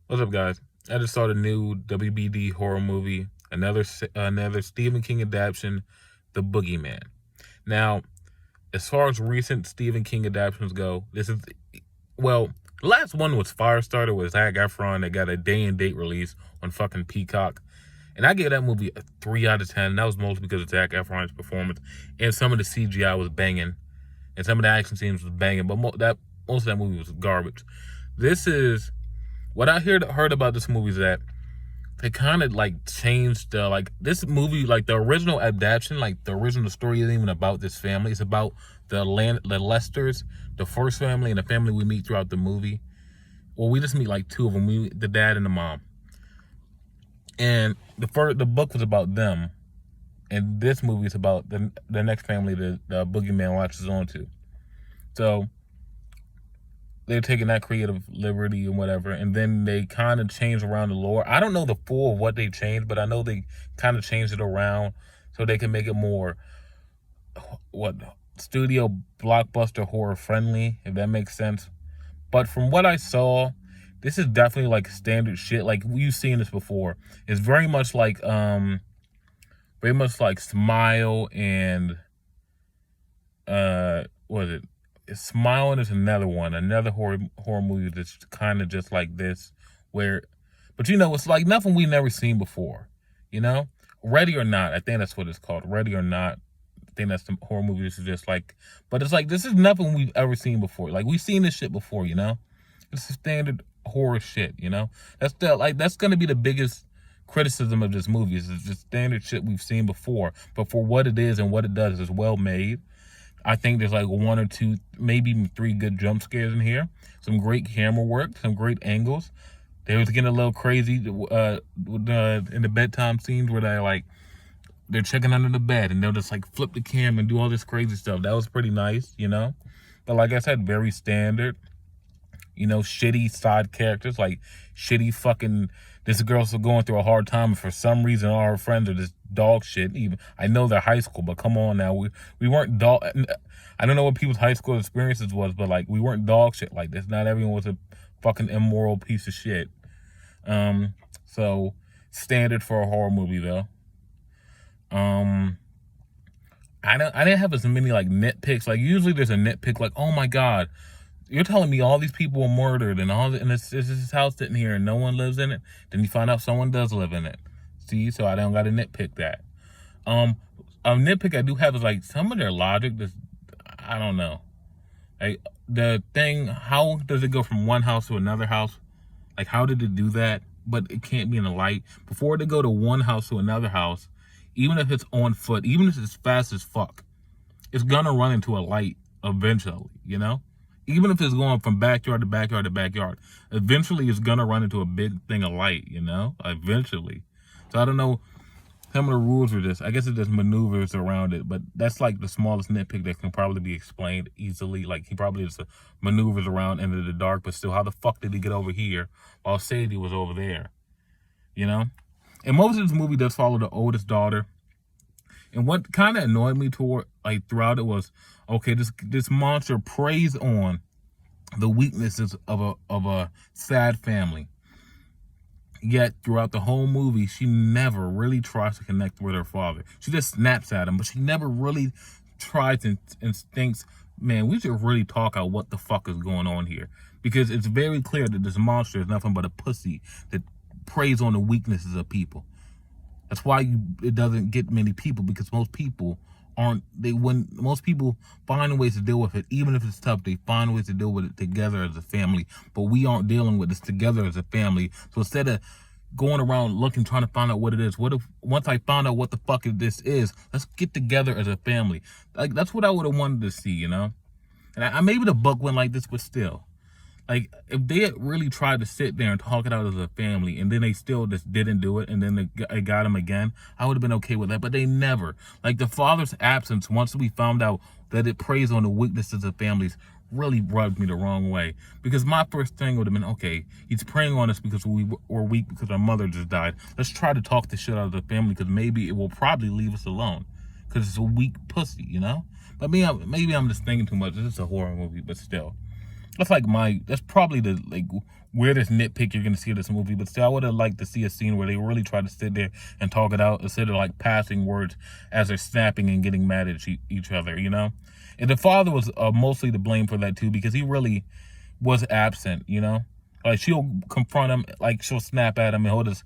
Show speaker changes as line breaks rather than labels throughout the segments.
What's up, guys? I just saw the new WBD horror movie, another Stephen King adaptation, The Boogeyman. Now, as far as recent Stephen King adaptations go, the last one was Firestarter with Zac Efron that got a day and date release on fucking Peacock. And I gave that movie a 3 out of 10. That was mostly because of Zac Efron's performance. And some of the CGI was banging. And some of the action scenes was banging. But most of that movie was garbage. What I heard about this movie is that they kind of changed this movie, the original adaptation, the original story isn't even about this family. It's about the Lesters, the first family, and the family we meet throughout the movie. Well, we just meet two of them. We meet the dad and the mom. And the book was about them, and this movie is about the next family that the boogeyman latches onto. So they're taking that creative liberty and whatever, and then they kind of change around the lore. I don't know the full of what they changed, but I know they kind of changed it around so they can make it more studio blockbuster horror friendly, if that makes sense. But from what I saw, this is definitely standard shit. You've seen this before. It's very much like Smile and what is it? Smile, and there's another horror movie that's kind of just like this, but it's like nothing we've never seen before, Ready or Not, I think that's what it's called, Ready or Not. I think that's the horror movie. This is just but it's this is nothing we've ever seen before. We've seen this shit before, It's standard horror shit, that's gonna be the biggest criticism of this movie. Is it's just standard shit we've seen before, but for what it is and what it does is well made. I think there's one or two, maybe even 3 good jump scares in here. Some great camera work, some great angles. They was getting a little crazy in the bedtime scenes where they're checking under the bed and they'll just flip the camera and do all this crazy stuff. That was pretty nice, But like I said, very standard. Shitty side characters, shitty fucking. This girl's going through a hard time, and for some reason, all her friends are just dog shit. Even I know they're high school, but come on now, we weren't dog. I don't know what people's high school experiences was, but we weren't dog shit like this. Not everyone was a fucking immoral piece of shit. So standard for a horror movie though. I didn't have as many nitpicks. Usually there's a nitpick oh my god, you're telling me all these people were murdered and it's this house sitting here and no one lives in it. Then you find out someone does live in it. See, so I don't got to nitpick that. A nitpick I do have is some of their logic. I don't know. The thing, how does it go from one house to another house? How did it do that? But it can't be in the light. Before they go to one house to another house, even if it's on foot, even if it's fast as fuck, it's gonna run into a light eventually, Even if it's going from backyard to backyard to backyard, eventually it's gonna run into a big thing of light, Eventually. So I don't know some of the rules for this. I guess it just maneuvers around it, but that's the smallest nitpick that can probably be explained easily. He probably just maneuvers around into the dark, but still, how the fuck did he get over here while Sadie was over there? And most of this movie does follow the oldest daughter. And what kind of annoyed me throughout it was, okay, this monster preys on the weaknesses of a sad family. Yet throughout the whole movie, she never really tries to connect with her father. She just snaps at him, but she never really tries and thinks, man, we should really talk out what the fuck is going on here. Because it's very clear that this monster is nothing but a pussy that preys on the weaknesses of people. That's why it doesn't get many people, because most people most people find ways to deal with it, even if it's tough, they find ways to deal with it together as a family. But we aren't dealing with this together as a family. So instead of going around trying to find out what it is, what if once I found out what the fuck this is, let's get together as a family. That's what I would have wanted to see, And maybe the book went like this, but still. If they had really tried to sit there and talk it out as a family, and then they still just didn't do it, and then they got him again, I would have been okay with that. But they never. The father's absence, once we found out that it preys on the weaknesses of families, really rubbed me the wrong way. Because my first thing would have been, okay, he's preying on us because we were weak because our mother just died. Let's try to talk the shit out of the family, because maybe it will probably leave us alone. Because it's a weak pussy, But maybe I'm just thinking too much. This is a horror movie, but still. that's probably the weirdest nitpick you're gonna see of this movie. But still, I would have liked to see a scene where they really try to sit there and talk it out instead of like passing words as they're snapping and getting mad at each other, you know. And the father was mostly to blame for that too, because he really was absent, you know. Like, she'll confront him, like she'll snap at him, and he'll just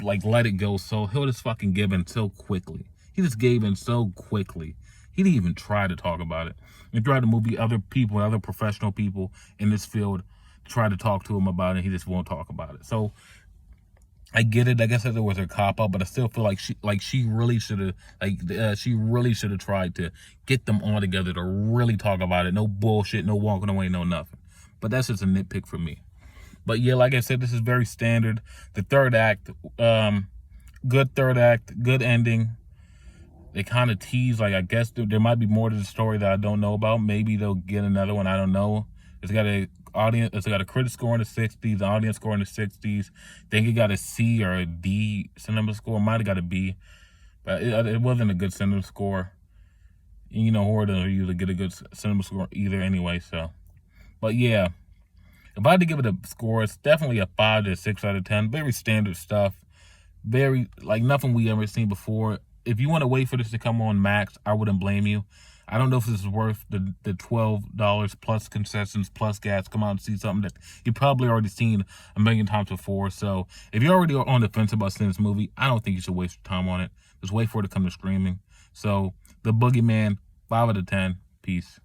like let it go. So he'll just fucking give in so quickly. He just gave in so quickly. He didn't even try to talk about it. He tried to movie other people, other professional people in this field, try to talk to him about it. He just won't talk about it. So I get it. I guess that there was a cop out, but I still feel like she really should have tried to get them all together to really talk about it. No bullshit, no walking away, no nothing. But that's just a nitpick for me. But yeah, like I said, this is very standard. The third act, good third act, good ending. They kind of tease, like, I guess there might be more to the story that I don't know about. Maybe they'll get another one. I don't know. It's got a critic score in the 60s, the audience score in the 60s. I think it got a C or a D cinema score. Might have got a B, but it wasn't a good cinema score. And, you know, horror doesn't usually get a good cinema score either anyway. So, but yeah, if I had to give it a score, it's definitely a 5 to 6 out of 10. Very standard stuff. Very, like, nothing we ever seen before. If you want to wait for this to come on Max, I wouldn't blame you. I don't know if this is worth the $12 plus concessions plus gas. Come out and see something that you've probably already seen a million times before. So if you're already on the fence about seeing this movie, I don't think you should waste your time on it. Just wait for it to come to streaming. So The Boogeyman, 5 out of 10. Peace.